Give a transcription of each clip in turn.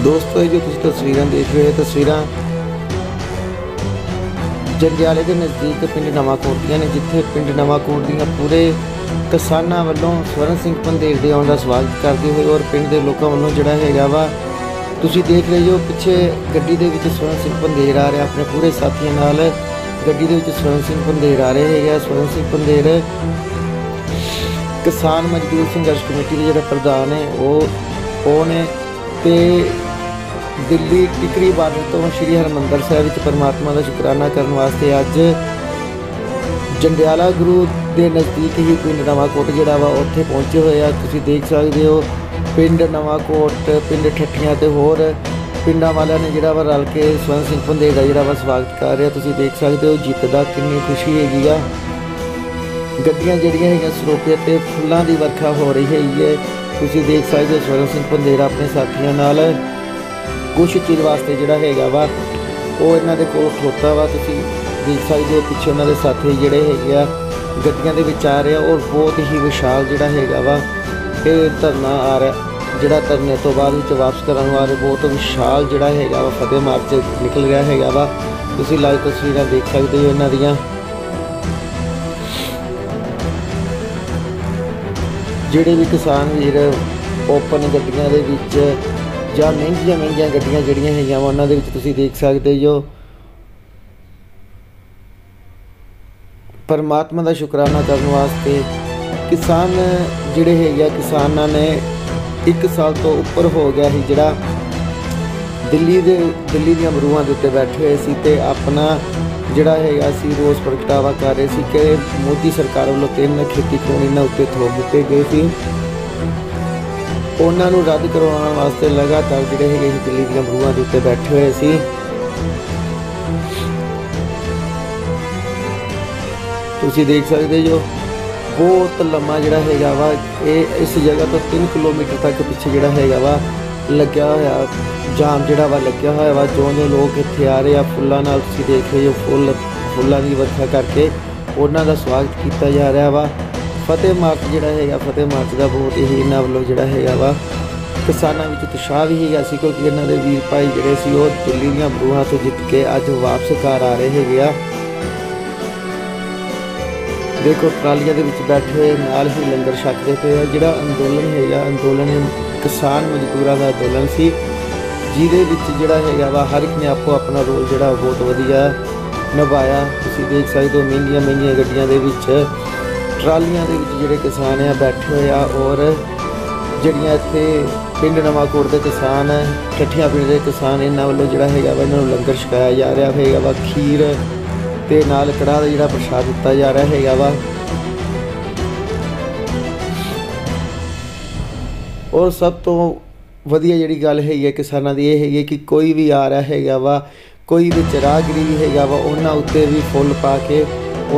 दोस्तों जो तुम तस्वीर देख रहे हो तस्वीर जंडियाले के नज़दीक पिंड नवाकोट ने, जिथे पिंड नवाकोट दी पूरे किसानों वालों स्वर्ण सिंह पंधेर के आने का स्वागत करते हुए और पिंड के लोगों वालों जोड़ा है वा तुसी देख रहे हो पिछे गड्डी दे विच स्वर्ण सिंह पंधेर आ रहा अपने पूरे साथियों नाल। गड्डी दे विच स्वर्ण सिंह पंधेर आ रहे है। स्वर्ण सिंह पंधेर किसान मजदूर संघर्ष कमेटी के जो प्रधान है वो ने ते दिल्ली टिकरी बार्डर तो श्री हरमंदर साहिब परमात्मा का शुकराना करने वास्ते अज जंडियाला गुरु के नज़दीक ही पिंड नवाकोट जोड़ा वा उत्थे पहुँचे हुए हैं। तुसी देख सकते हो पिंड नवाकोट पिंड ठट्ठियां ते होर पिंडा वालों ने जोड़ा वा रल के स्वर्ण सिंह पंधेर का जोड़ा वा स्वागत कर रहे। तुसी देख सकते हो जित का कितनी खुशी हैगी आ। गड्डियां जड़ियां है सरोपे ते फुल्लां दी वर्खा हो रही है। तुसी देख सकते हो स्वर्ण सिंह पंधेर अपने साथियों नाल कुछ चिर वास्ते जोड़ा है वा वो इन्हों के कोल खलोता वा। तुसी देख सकते हो पिछे उन्होंने साथी जोड़े है गड्डियां दे विच आ रहे और बहुत ही विशाल जोड़ा है वा ये धरना आ रहा जोड़ा धरने तो बाद वापस करने वाले बहुत विशाल जोड़ा है वा फतेह मार्च निकल रहा है वा। तुसी लाइव तस्वीर देख सकते हो इन्हों दियां जिहड़े भी किसान वीर ओपन गड्डियां दे विच जां महंगियां गड्डियां जिहड़ियां हैगियां उन्हां दे विच तुसी देख सकते हो परमात्मा का शुकराना करने वास्ते किसान जिहड़े है किसानां ने 1 साल तो उपर हो गया ही जिहड़ा दिल्ली दीआं बरूआं दे उत्ते बैठे हुए सी ते अपना जिहड़ा है सी रोस प्रगटावा कर रहे सी कि मोदी सरकार वालों 3 खेती कानून इन्हां उत्ते थोप दिते गए सी। उन्होंने रद्द करवाने वास्ते लगातार जोड़े है दिल्ली दीआं बरूआं दे उत्ते बैठे हुए सी। तुसी देख सकते हो बहुत लम्मा जोड़ा है वा इस जगह तो 3 किलोमीटर तक पिछे जोड़ा है वा लग्या होया जाम जोड़ा वा लग्या होया वा। जो लोग इत्थे आ रहे फुल्लां नाल तुसी देख रहे हो फुल्लां की वर्खा करके उन्हों का स्वागत किया जा रहा वा। फतेह मार्च जोड़ा है फतेह मार्च का बहुत ही इन्होंने वालों जोड़ा है वा किसानों में उत्साह भी है क्योंकि इन्हों के वीर भाई जोड़े सी वो दिल्ली दीआं बरूआं तो जित के अज वापस घर आ रहे है। देखो ट्रालियां दे विच बैठे हुए नाल ही लंगर छकते पे जिहड़ा अंदोलन है अंदोलन किसान मजदूरों का अंदोलन सी जिहदे विच जिहड़ा है वा हर एक ने आपको अपना रोल जिहड़ा बहुत वधिया निभाया। तुसीं देख सकते हो महंगियां गड्डियां दे विच ट्रालियां दे विच जिहड़े किसान है बैठे हुए और जिहड़ियां इत्थे पिंड नवाकोट के किसान ठट्ठियां पिंड के किसान इन्हां वालों जिहड़ा है वा इन्हां नूं लंगर छकाया जा रहा है वा खीर ते नाल कड़ाह दा जिहड़ा प्रसाद दिता जा रहा है वा। और सब तो वधिया जिहड़ी गल है किसानां दी यह है कि कोई भी आ रहा है वा कोई विच राहगिरी भी है वा उन्हां उत्ते भी फुल पा के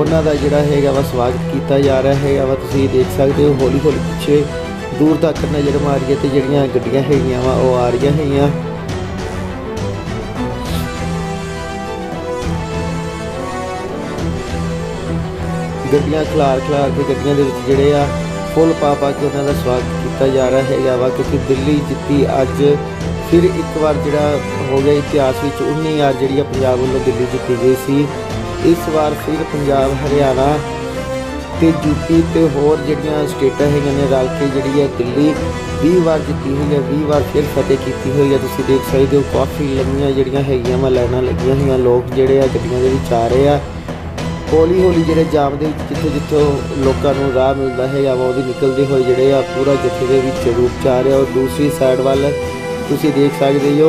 उन्हां दा जिहड़ा है वा स्वागत किया जा रहा है वा। तुसीं देख सकते हो हौली हौली पिछे दूर तक नज़र मारीए तो जिहड़ियां गड्डियां हैगियां वा वो आ रही हैगियां। गड्डियां खलार के गड्डियां दे विच जिहड़े आ फुल पा के उन्हों का स्वागत किया जा रहा है वा क्योंकि दिल्ली जित्ती अज फिर एक बार जिहड़ा हो गया इतिहास में 19 जी पंजाब वालों दिल्ली जीती गई सी। इस बार फिर पंजाब हरियाणा ते यूपी ते होर जिहड़ियां स्टेटां हैगियां ने रल के जिहड़ी है दिल्ली 20 बार जीती हुई है 20 बार फिर फतेह की हुई है। तुसीं देख सकते हो काफ़ी लंबियां जिहड़ियां हैगियां वा लाइनां लगियां हुई लोग जिहड़े आ गड्डियां दे विच आ रहे आ। हौली हौली जोड़े जाम के जितों जितों लोगों को राह मिलता है वो निकलते हुए जोड़े आ पूरा जत्थे के रूप च आ रहा। और दूसरी साइड वाल तुसीं देख सकते हो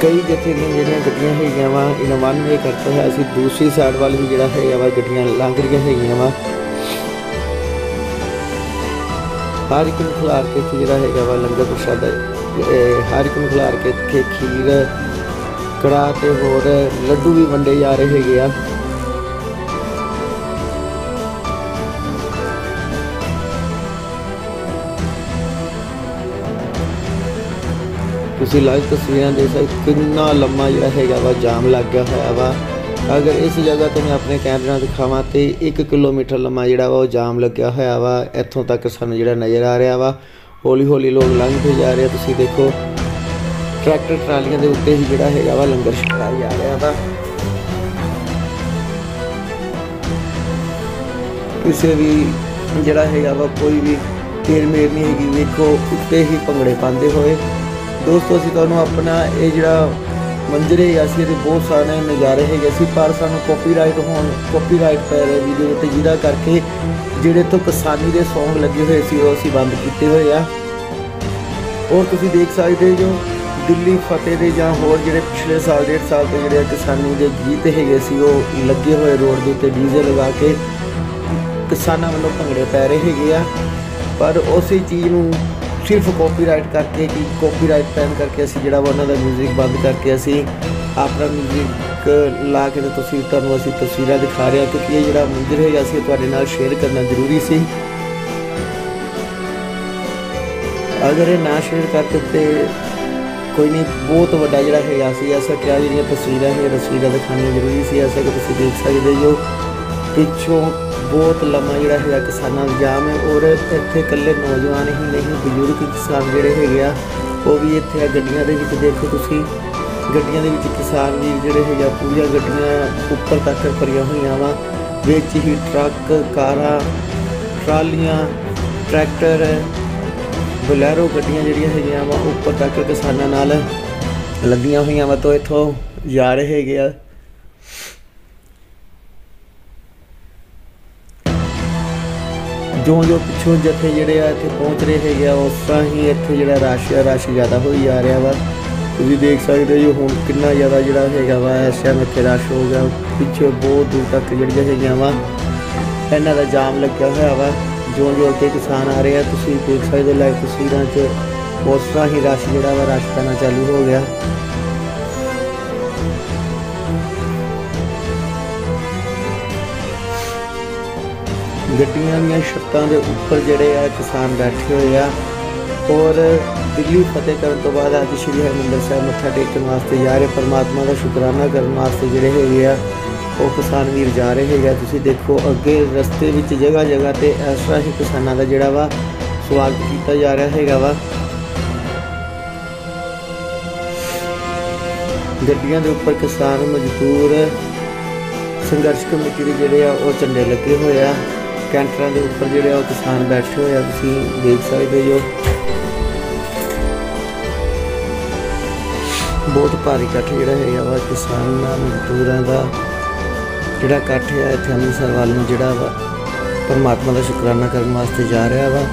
कई जत्थे दीयां गड्डियां हैगियां वा इन वन वे करता है असीं दूसरी साइड वाल भी जोड़ा है वा गड्डियां लंघ रही हैगियां वा। हर एक खिलार के इत्थे जिहड़ा है वा लंगर प्रशाद हर एक खिलार के इत्थे खीर कड़ाह ते होर लड्डू भी वंडे जा रहे है। तुसीं लाइव तस्वीरें देख सकते कितना लम्मा जोड़ा है वा जाम लग गया है वा। अगर इस जगह तो मैं अपने कैमरे दिखावां तो 1 किलोमीटर लम्मा जोड़ा वा जाम लग्या होया वा इत्थों तक सानूं जिहड़ा नज़र आ रहा वा। हौली हौली लोग लंघते जा रहे तुसीं देखो ट्रैक्टर ट्रालियां के उत्ते ही जिहड़ा हैगा वा लंगर छकाया जा रहा वा। किसी भी जिहड़ा हैगा वा कोई भी तेर मेर नहीं हैगी। वेखो उत्ते ही भंगड़े पाते हुए दोस्तों असीं तुहानूं अपना ये जिहड़ा मंजर है असीं इहदे बहुत सारे नज़ारे हैगे सी, पर सानूं कॉपीराइट पै रहे वीडियो उत्ते, जिहदा करके जिहड़े तो किसानी दे सॉन्ग लगे हुए सी वो असीं बंद कीते होए आ। और तुसीं देख सकदे जो दिल्ली फतेह दे जां होर जिहड़े पिछले साल 1.5 साल तो जिहड़े किसानी दे गीत हैगे सी वो लगे हुए रोड दे उत्ते डीजे लगा के किसानां वल्लों भंगड़े पै रहे हैगे आ। पर उसी चीज़ नूं सिर्फ कॉपीराइट करके कि कॉपीराइट पैन करके असीं जिहड़ा वा उन्हां दा म्यूजिक बंद करके असीं अपना म्यूजिक ला के ते तुसीं तुहानूं असीं तस्वीरां दिखा रहे हैं, क्योंकि ये जिहड़ा मंजर है असीं तुहाडे नाल शेयर करना जरूरी सी। अगर ये ना शेयर करते तो कोई नहीं, बहुत वड्डा जिहड़ा है सी ऐसा क्या जिहड़ियां तस्वीरां है तस्वीरां दिखानियां जरूरी सी। ऐसा कि तुसीं देख सकदे जो पिछों बहुत लम्मा जिहड़ा है किसानां दा जाम है। और इत्थे कल्ले नौजवान ही नहीं बजुर्ग किसान जिहड़े हैगे आ वो भी इत्थे गड्डियां दे विच देखो तुसीं, गड्डियां दे विच किसान भी जिहड़े हैगे पूरियां गड्डियां उप्पर तक भरियां होईयां वा। विच ही ट्रक कारां ट्रालियां ट्रैक्टर बोलैरो गड्डियां जिहड़ियां हैगियां वा उप्पर तक किसानां नाल लगियां होईयां वा। तो इत्थों जा रहे हैगे आ। जो पिछों जत्थे जिहड़े आ इत्थे पहुँच रहे हैगे उस तरह ही इत्थे जिहड़ा रश ज़्यादा होई जा रहा वा। तुसीं देख सकदे हो हुण कितना ज़्यादा जिहड़ा हैगा वा इस टाइम इत्थे रश हो गया। पिछे बहुत दूर तक जिहड़ियां हैगियां वा इन्हां दा जाम लग्या होया वा। जो अगे किसान आ रहे हैं तुसीं देख सकदे लाइव तस्वीरां च उस तरह ही रश जिहड़ा वा रश पैना चालू हो गया। गड्डियां दीयां छत्तां दे उप्पर जिहड़े आ किसान बैठे हुए आ। और दिल्ली फतेह करन तो बाद अज श्री हरमंदिर साहिब मत्था टेकन वास्ते जा रहे, परमात्मा का शुकराना करन वास्ते जिहड़े हैगे आ वो किसान वीर जा रहे हैं। तुसीं देखो अगे रस्ते विच जगह जगह ते इस तरह ही किसानां दा जिहड़ा वा स्वागत किया जा रहा हैगा वा। गड्डियां दे उप्पर किसान मजदूर संघर्ष कमेटी दे जिहड़े आ वो झंडे लगे हुए आ। कैंटरां दे उप्पर जिहड़े आ किसान बैठे हुए आ, तुसीं देख सकदे हो। बहुत भारी इकट्ठ जिहड़ा हैगा वा किसानां मजदूरां दा जिहड़ा इकट्ठ है इत्थे अमृतसर वाल नूं जिहड़ा वा परमात्मा का शुकराना करन वास्ते जा रहा वा।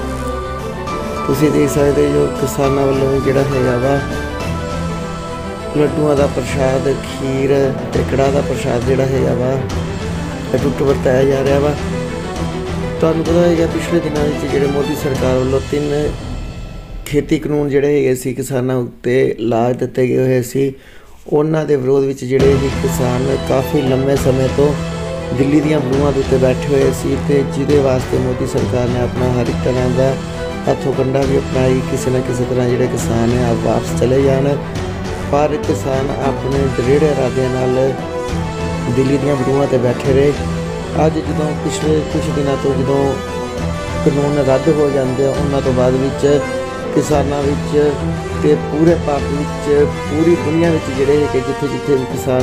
तुसीं देख सकदे हो किसानां वल्लों जिहड़ा हैगा वा लड्डूआं दा प्रशाद खीर ते कड़ाह दा प्रशाद जिहड़ा हैगा वा टुट वरताया जा रहा वा। तुहानूं पता है पिछले दिनों में जिहड़े मोदी सरकार वालों 3 खेती कानून जिहड़े हैगे सी किसानां उत्ते ला दित्ते गए होए सी, उन्हां दे विरोध विच जिहड़े ही किसान काफ़ी लंबे समय तो दिल्ली दीयां बलूआं दे उत्ते बैठे हुए सी ते जिहदे वास्ते मोदी सरकार ने अपना हर एक तरह का हथों कंडा भी अपनाई किसी न किसी तरह जिहड़े किसान है आप वापस चले जान। पर किसान अपने दृढ़ इरादे नाल दिल्ली दीयां बलूआं ते बैठे रहे। अज जदों पिछले कुछ दिनों तो जदों कानून रद्द हो जाते उन्हां तो बाद विच किसानां विच ते पूरे भारत विच पूरी दुनिया विच जिहड़े है कि जिथे जिथे भी किसान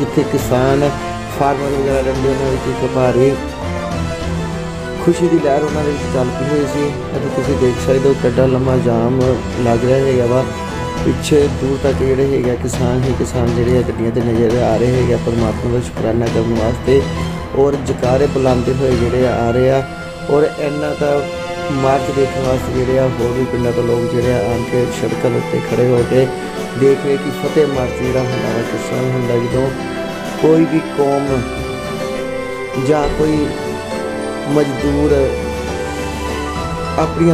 जिथे किसान फार्मर वगैरह रहंदे उन्हां विच इक भारी खुशी की लहर उन्हां दे विच चल पई होई सी। अते तुसीं देख सकदे हो किड्डा लम्मा जाम लग रहा हैगा वा। पिछे दूर तक जिहड़े हैगे किसान ही किसान जिहड़े गड्डियां ते नज़र आ रहे हैं परमात्मा का शुकराना करने वास्ते और जकारे बुलाते हुए जिहड़े आ रहे हैं। और इन्हां दा मार्च देखने वास्ते जिहड़े होर भी पिंडां तो लोग जिहड़े आन के सड़कों उत्ते खड़े हो के देख रहे कि फतेह मार्च जिहड़ा हुंदा वा किस तरह हुंदा जदों कोई भी कौम जां कोई मजदूर अपनी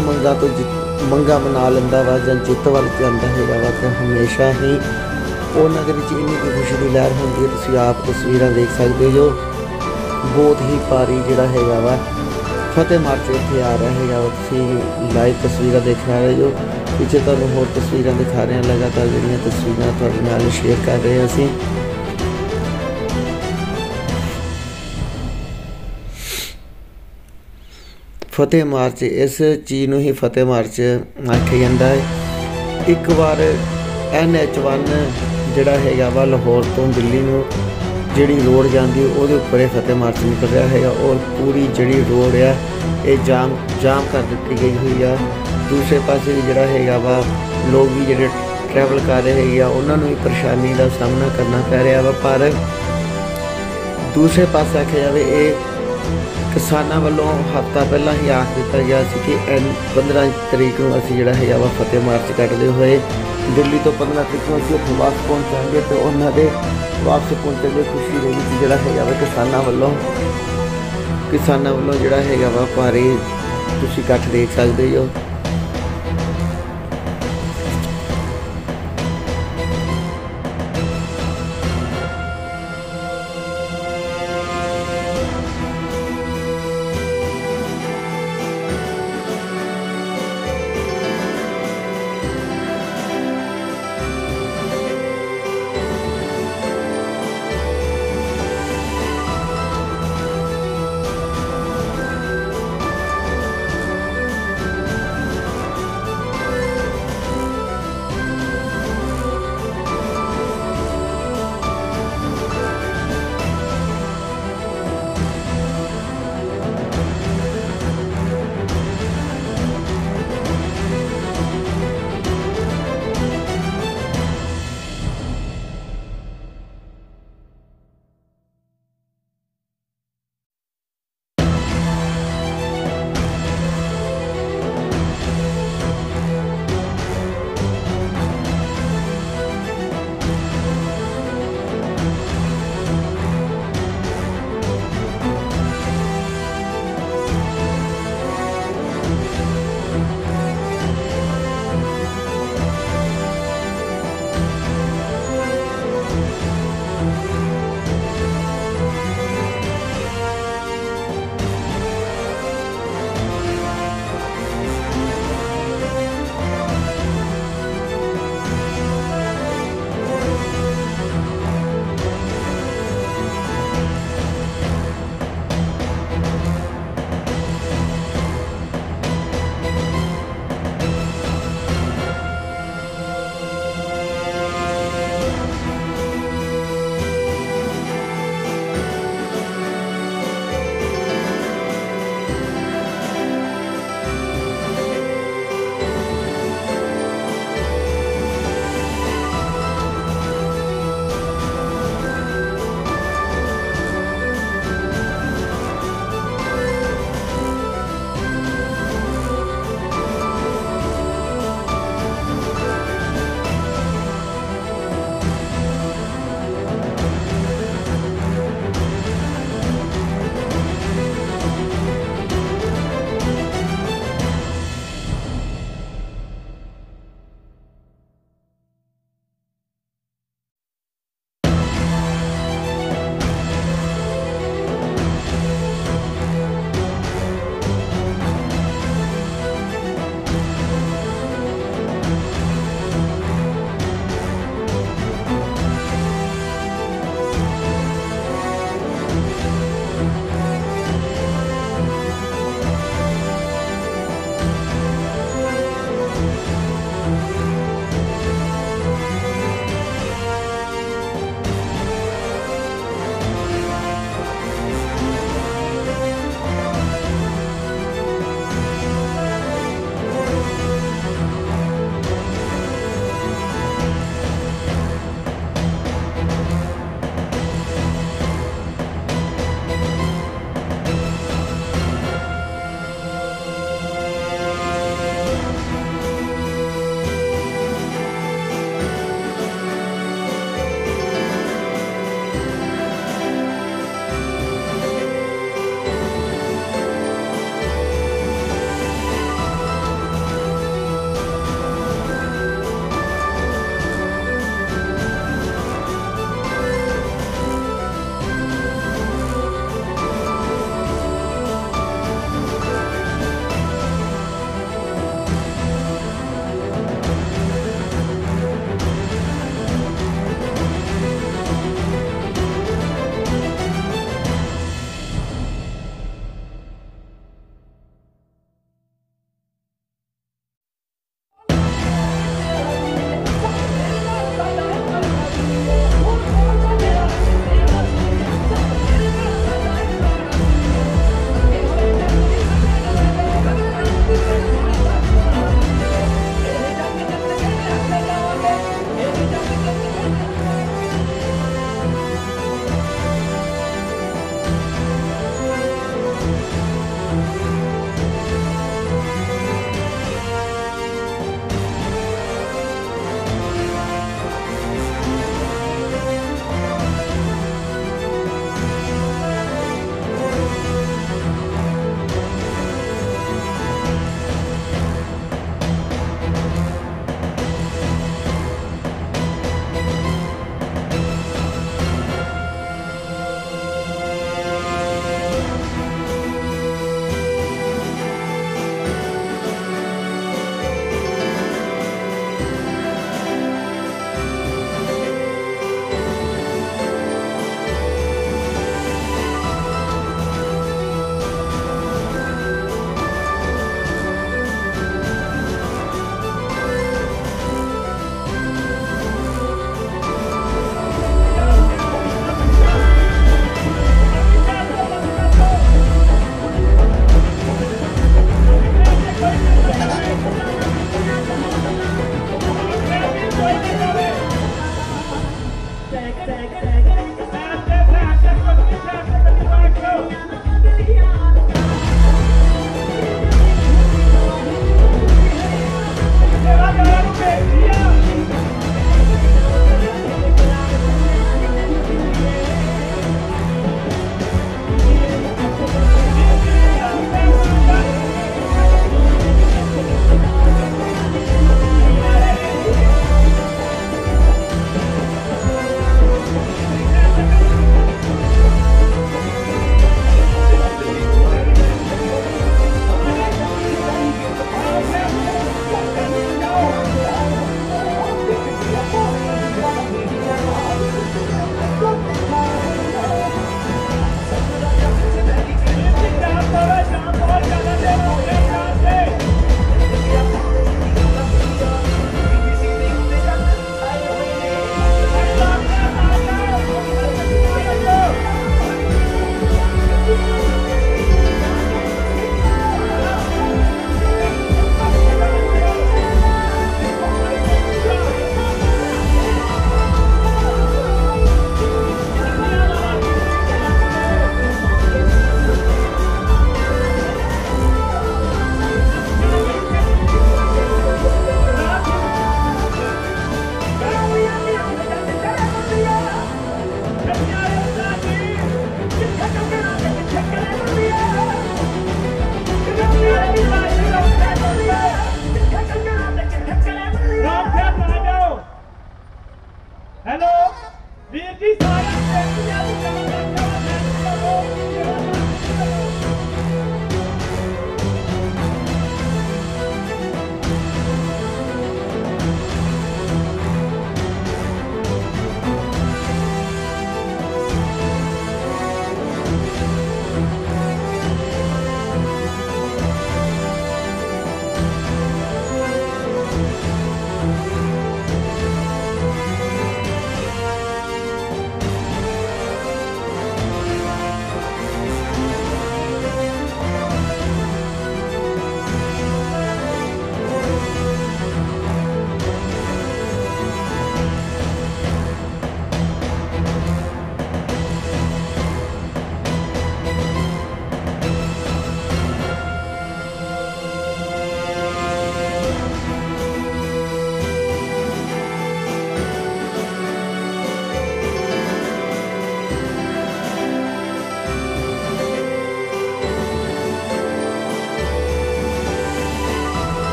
मंगां मना लैंदा वा जां जिੱਤ ਵੱਲ ਜਾਂਦਾ ਹੈਗਾ ਵਾ तो हमेशा ही उन्हां दे विच इन्नी खुशी की लहर होंदी है। तुसीं आप तस्वीरां देख सकते हो बहुत ही भारी जिहड़ा हैगा वा फतेह मार्च इत्थे आ रहा हैगा। तुसीं लाइव तस्वीरां देख रहे हो, पिछे तुहानूं होर तस्वीरां दिखा रहे हैं लगातार जिहड़ियां तस्वीरां तुहाडे नाल शेयर कर रहे हैं असीं। फतेह मार्च इस चीज़ नूं ही फतेह मार्च आख्या जाता है। एक बार NH1 ਜਿਹੜਾ ਹੈਗਾ ਵਾ ਲਾਹੌਰ ਤੋਂ ਦਿੱਲੀ ਨੂੰ ਜਿਹੜੀ ਰੋਡ ਜਾਂਦੀ ਉਹਦੇ ਉੱਪਰ ਇਹ ਫਤਿਹ ਮਾਰਚ ਨਿਕਲ ਰਿਹਾ ਹੈਗਾ ਔਰ ਪੂਰੀ ਜਿਹੜੀ ਰੋਡ ਆ ਇਹ ਜਾਮ ਕਰ ਦਿੱਤੀ ਗਈ ਹੋਈ ਆ। ਦੂਸਰੇ ਪਾਸੇ ਵੀ ਜਿਹੜਾ ਹੈਗਾ ਵਾ ਲੋਕ ਵੀ ਜਿਹੜੇ ट्रैवल कर रहे हैं उन्होंने भी परेशानी का सामना करना पै रहा वा। पर दूसरे पास आख्या जाए ये किसानों वालों हफ्ता पहला ही आख दिता गया कि 15 तरीक को असी जोड़ा है वा फतेह मार्च कटते हुए दिल्ली तो 15 तरीक को असी उत्थे वापस पहुँचाएंगे। तो उन्होंने वापस पहुँचने की खुशी के जोड़ा है किसानों वालों जोड़ा है वा भारी तुसीं इकट्ठ देख सकते हो।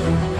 है।